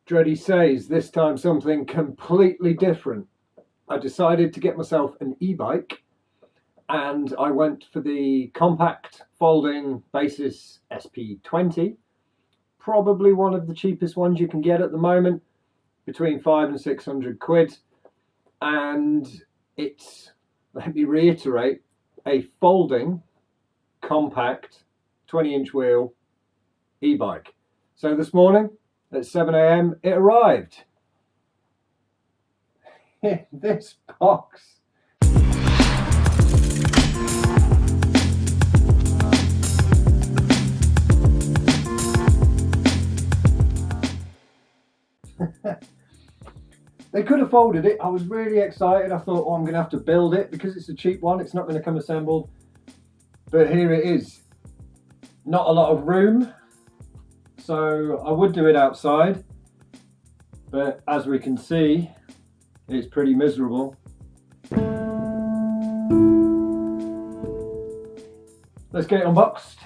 Dreddy says, this time something completely different. I decided to get myself an e-bike and I went for the compact folding Basis SP20, probably one of the cheapest ones you can get at the moment, between 500 and 600 quid. And it's, let me reiterate, a folding compact 20-inch wheel e-bike. So this morning at 7 AM it arrived in this box. They could have folded it. I was really excited. I thought, oh, I'm going to have to build it because it's a cheap one. It's not going to come assembled. But here it is. Not a lot of room. So I would do it outside. But as we can see, it's pretty miserable. Let's get it unboxed.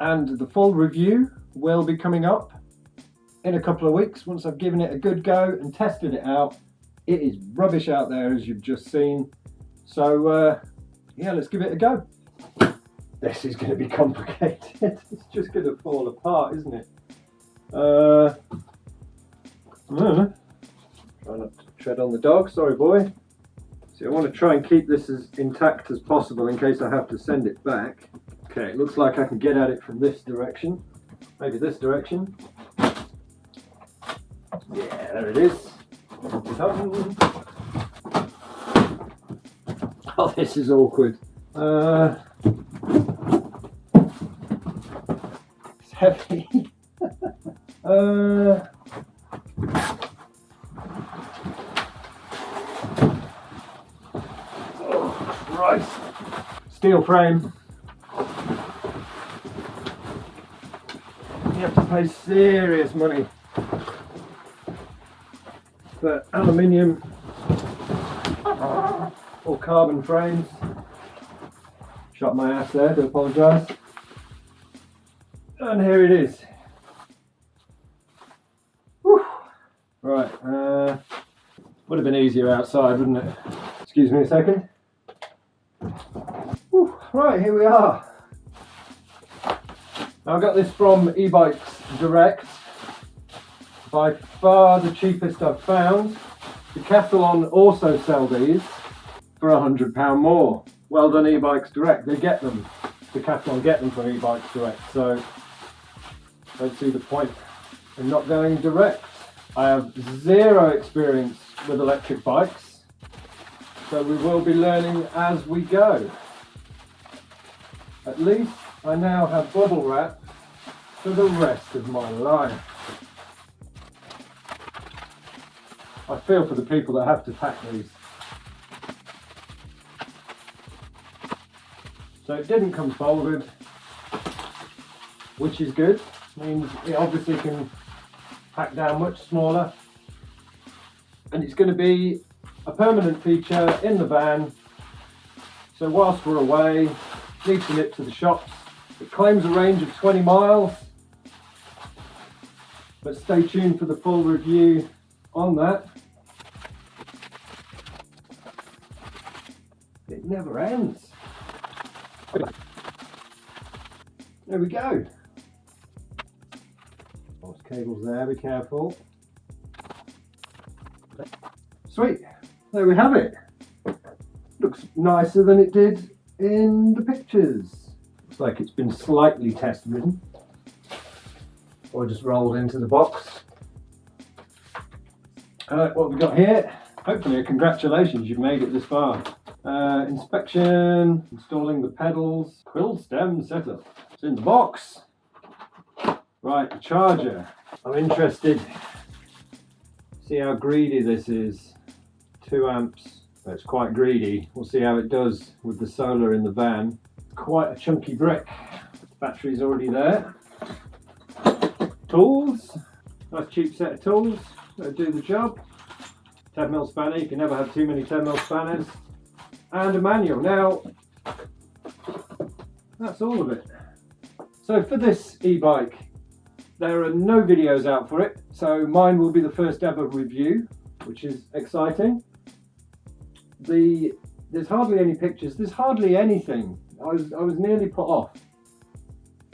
And the full review will be coming up in a couple of weeks once I've given it a good go and tested it out. It is rubbish out there, as you've just seen. So yeah, let's give it a go. This is going to be complicated. It's just going to fall apart, isn't it? Try not to tread on the dog, sorry boy. See, I want to try and keep this as intact as possible in case I have to send it back. Okay, it looks like I can get at it from this direction. Maybe this direction. Yeah, there it is. Oh, this is awkward. It's heavy. Oh, Christ. Steel frame. You have to pay serious money for aluminium or carbon frames. Shot my ass there, do apologise. And here it is. Whew. Right, would have been easier outside, wouldn't it? Excuse me a second. Whew. Right, here we are. Now I got this from ebikes direct. By far the cheapest I've found. Decathlon also sell these for £100 more. Well done ebikes direct, they get them. Decathlon get them from ebikes direct, so don't see the point in not going direct. I have zero experience with electric bikes, so we will be learning as we go. At least I now have bubble wrap for the rest of my life. I feel for the people that have to pack these. So it didn't come folded, which is good. Means it obviously can pack down much smaller. And it's going to be a permanent feature in the van. So whilst we're away, need to nip to the shops. It claims a range of 20 miles. But stay tuned for the full review on that. It never ends. There we go. Lots of cables there, be careful. Sweet, there we have it. Looks nicer than it did in the pictures. Looks like it's been slightly test ridden. Or just rolled into the box. What have we got here? Hopefully a congratulations, you've made it this far. Inspection, installing the pedals, quill stem setup. It's in the box. Right, the charger. I'm interested. See how greedy this is. 2 amps. It's quite greedy. We'll see how it does with the solar in the van. Quite a chunky brick. Battery's already there. Tools. Nice cheap set of tools. That'll do the job. 10mm spanner. You can never have too many 10mm spanners. And a manual. Now, that's all of it. So for this e-bike, There are no videos out for it, so mine will be the first ever review, which is exciting. There's hardly any pictures, there's hardly anything. I was nearly put off,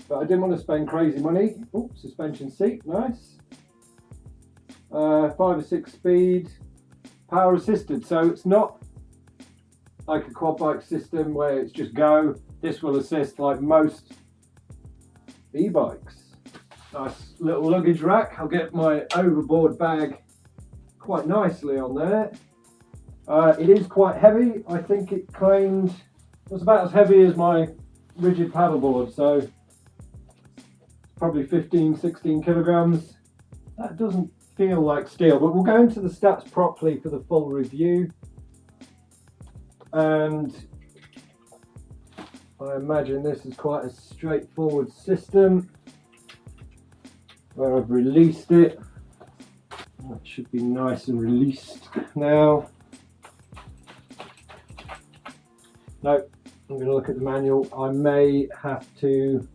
but I didn't want to spend crazy money. Oh, suspension seat, nice. 5 or 6 speed, power assisted, so it's not like a quad bike system where it's just go. This will assist like most e-bikes. Nice little luggage rack. I'll get my overboard bag quite nicely on there. It is quite heavy. I think it claimed it was about as heavy as my rigid paddleboard, so probably 15-16 kilograms. That doesn't feel like steel, but we'll go into the stats properly for the full review. And I imagine this is quite a straightforward system where I've released it. That should be nice and released now. Nope, I'm going to look at the manual. I may have to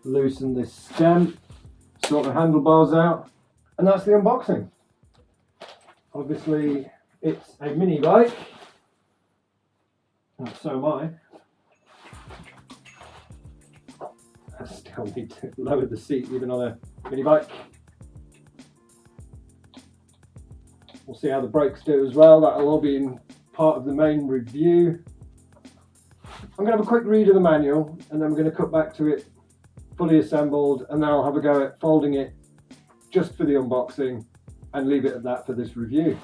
loosen this stem, sort the handlebars out, and that's the unboxing. Obviously it's a mini bike, and so am I. I still need to lower the seat even on a mini bike. We'll see how the brakes do as well. That'll all be in part of the main review. I'm going to have a quick read of the manual, and then we're going to cut back to it fully assembled, and then I'll have a go at folding it just for the unboxing and leave it at that for this review.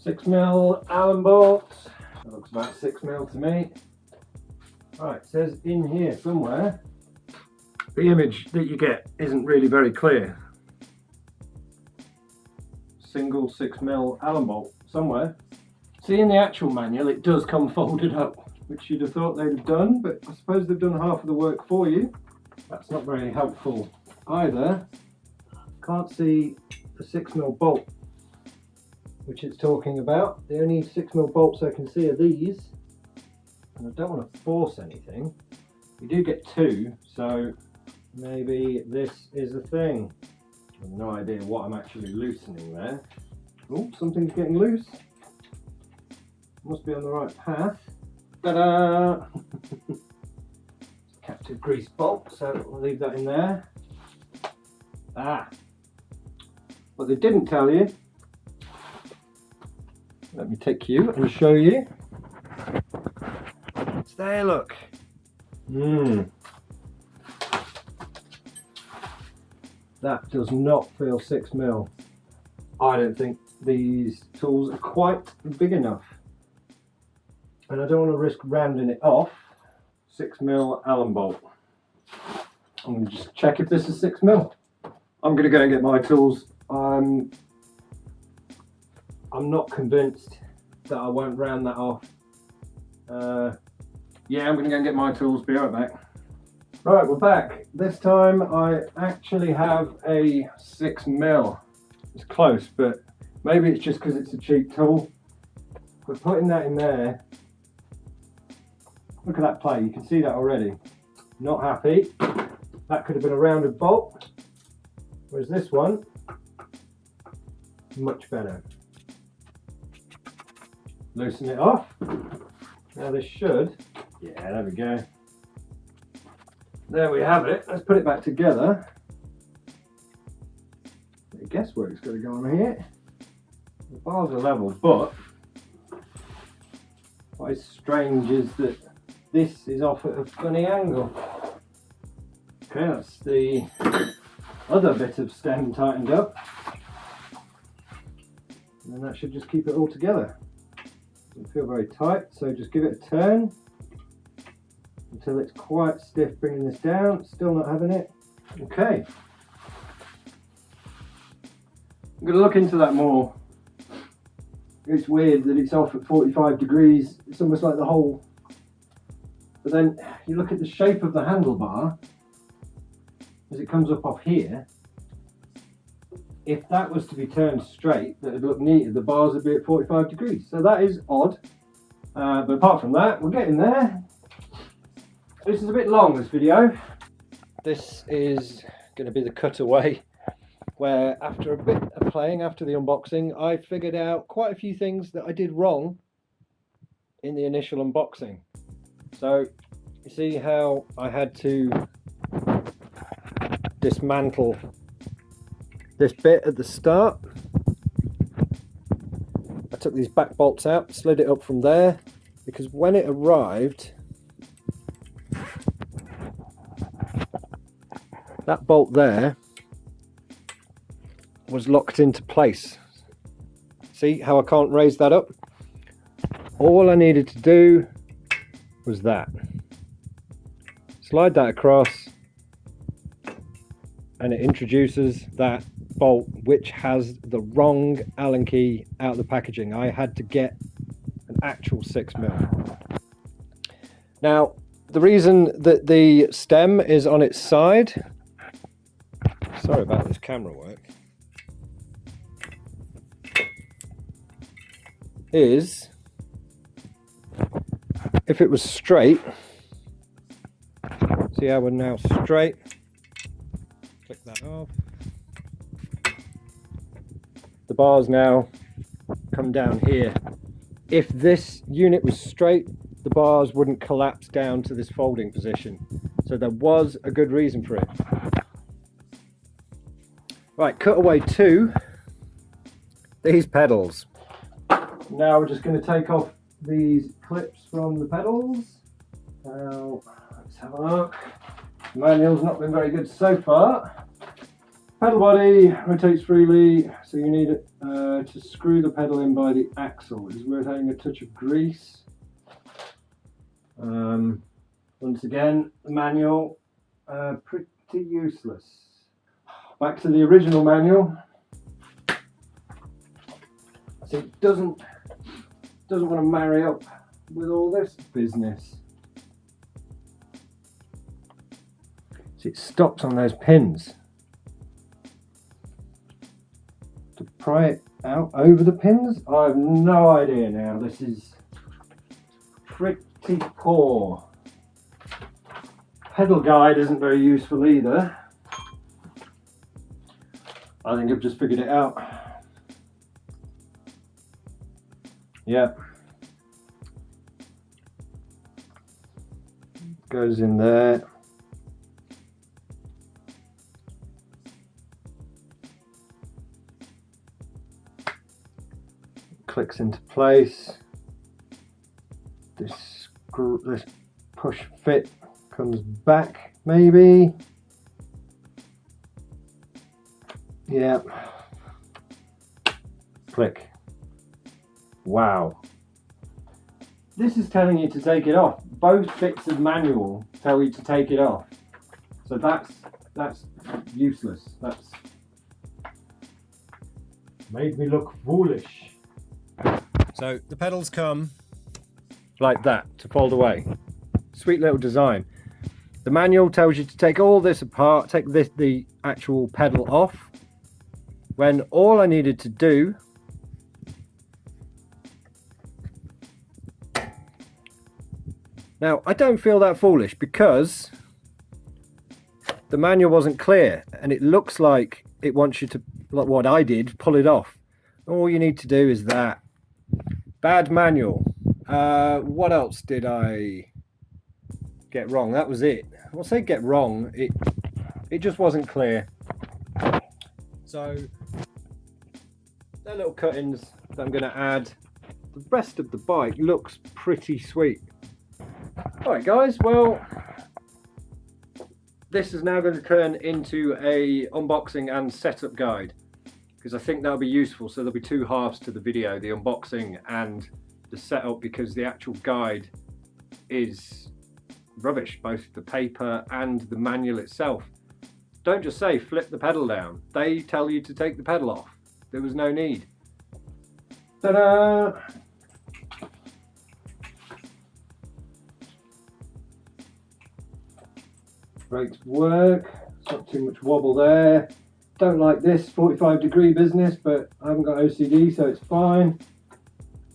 6mm Allen bolts. That looks about 6mm to me. Right, it says in here somewhere. The image that you get isn't really very clear. Single 6mm Allen bolt somewhere. See, in the actual manual it does come folded up, which you'd have thought they'd have done, but I suppose they've done half of the work for you. That's not very helpful either. Can't see the 6mm bolt which it's talking about. The only 6mm bolts I can see are these, and I don't want to force anything. You do get 2, so maybe this is a thing. I have no idea what I'm actually loosening there. Oh, something's getting loose. Must be on the right path. Ta-da! Captive grease bolt, so we'll leave that in there. Ah! What they didn't tell you, let me take you and show you. It's there, look. That does not feel 6mm. I don't think these tools are quite big enough. And I don't want to risk rounding it off. 6mm Allen bolt. I'm going to just check if this is 6mm. I'm going to go and get my tools. I'm not convinced that I won't round that off. Yeah, I'm going to go and get my tools. Be right back. Right, we're back. This time I actually have a 6mm. It's close, but maybe it's just because it's a cheap tool. We're putting that in there. Look at that play, you can see that already. Not happy. That could have been a rounded bolt. Whereas this one, much better. Loosen it off. Now this should, yeah, there we go. There we have it. Let's put it back together. I guess where it's going to go on here. The bars are level, but what is strange is that this is off at a funny angle. Okay, that's the other bit of stem tightened up. And then that should just keep it all together. Doesn't feel very tight, so just give it a turn until it's quite stiff, bringing this down. Still not having it. Okay. I'm going to look into that more. It's weird that it's off at 45 degrees. It's almost like the whole... But then you look at the shape of the handlebar as it comes up off here. If that was to be turned straight, that would look neater. The bars would be at 45 degrees. So that is odd. But apart from that, we're getting there. This is a bit long, this video. This is going to be the cutaway where after a bit of playing, after the unboxing, I figured out quite a few things that I did wrong in the initial unboxing. So you see how I had to dismantle this bit at the start. I took these back bolts out, slid it up from there, because when it arrived, that bolt there was locked into place. See how I can't raise that up? All I needed to do was that. Slide that across and it introduces that bolt, which has the wrong Allen key out of the packaging. I had to get an actual 6mm. Now, the reason that the stem is on its side, sorry about this camera work, is if it was straight, see how we're now straight, click that off, the bars now come down here. If this unit was straight, the bars wouldn't collapse down to this folding position, so there was a good reason for it. Right, cutaway to these pedals. Now we're just going to take off these clips from the pedals. Now let's have a look. The manual's not been very good so far. Pedal body rotates freely, so you need it to screw the pedal in by the axle. It's worth having a touch of grease. Once again, the manual pretty useless. Back to the original manual. So it doesn't want to marry up with all this business. See, it stops on those pins. To pry it out over the pins? I have no idea now. This is pretty poor. Pedal guide isn't very useful either. I think I've just figured it out. Yeah. Goes in there. Clicks into place. This push fit comes back, maybe. Yeah. Click. Wow. This is telling you to take it off. Both bits of manual tell you to take it off. So that's useless. That's made me look foolish. So the pedals come like that to fold away. Sweet little design. The manual tells you to take all this apart, take the actual pedal off, when all I needed to do now, I don't feel that foolish because the manual wasn't clear and it looks like it wants you to, like what I did, pull it off. All you need to do is that. Bad manual. What else did I get wrong? That was it. I'll say get wrong. It just wasn't clear. So they're little cuttings that I'm going to add. The rest of the bike looks pretty sweet. Alright guys, well, this is now going to turn into a unboxing and setup guide, because I think that'll be useful. So there'll be two halves to the video, the unboxing and the setup, because the actual guide is rubbish, both the paper and the manual itself. Don't just say flip the pedal down. They tell you to take the pedal off. There was no need. Ta-da! Brakes work, it's not too much wobble there. Don't like this 45-degree business, but I haven't got OCD, so it's fine.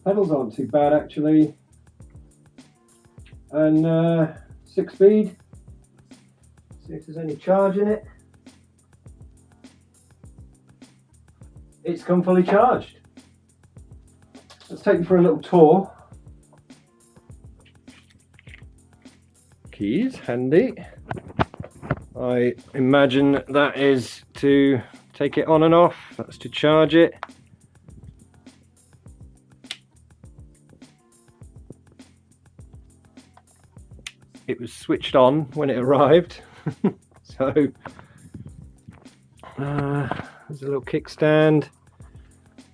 Pedals aren't too bad actually. And 6 speed See if there's any charge in it. It's come fully charged. Let's take you for a little tour. Keys, handy. I imagine that is to take it on and off. That's to charge it. It was switched on when it arrived. So there's a little kickstand,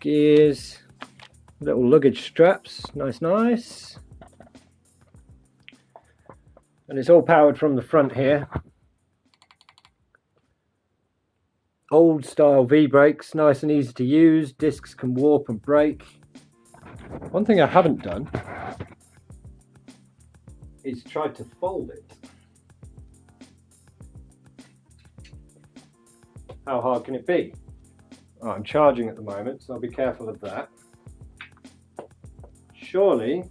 gears, little luggage straps, nice. And it's all powered from the front here. Old style V-brakes, nice and easy to use. Discs can warp and break. One thing I haven't done is tried to fold it. How hard can it be? Oh, I'm charging at the moment, so I'll be careful of that. Surely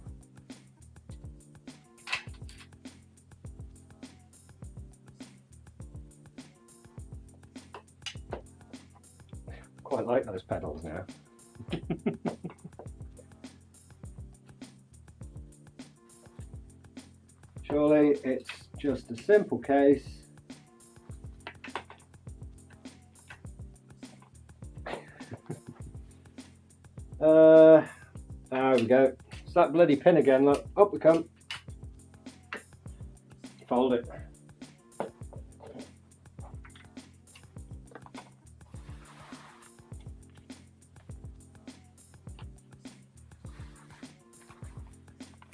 quite like those pedals now. Surely it's just a simple case there we go. It's that bloody pin again, look, up we come. Fold it.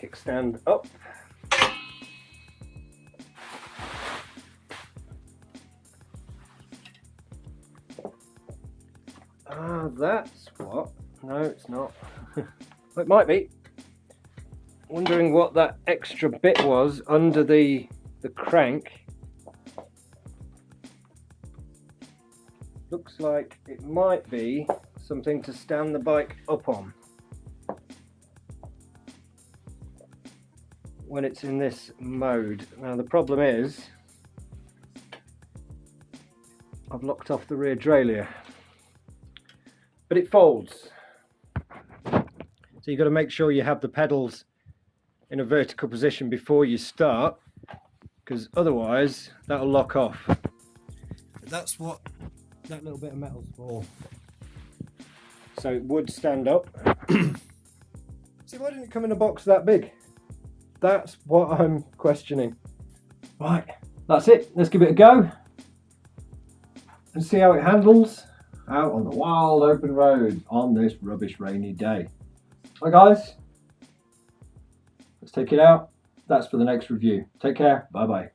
Kickstand up. Ah, that's what. No, it's not. It might be. Wondering what that extra bit was under the crank. Looks like it might be something to stand the bike up on when it's in this mode. Now the problem is I've locked off the rear derailleur, but it folds. So you've got to make sure you have the pedals in a vertical position before you start, because otherwise that'll lock off. But that's what that little bit of metal's for. So it would stand up. See, why didn't it come in a box that big? That's what I'm questioning. Right, that's it. Let's give it a go and see how it handles out on the wild open road on this rubbish rainy day. Right guys, let's take it out. That's for the next review. Take care. Bye bye.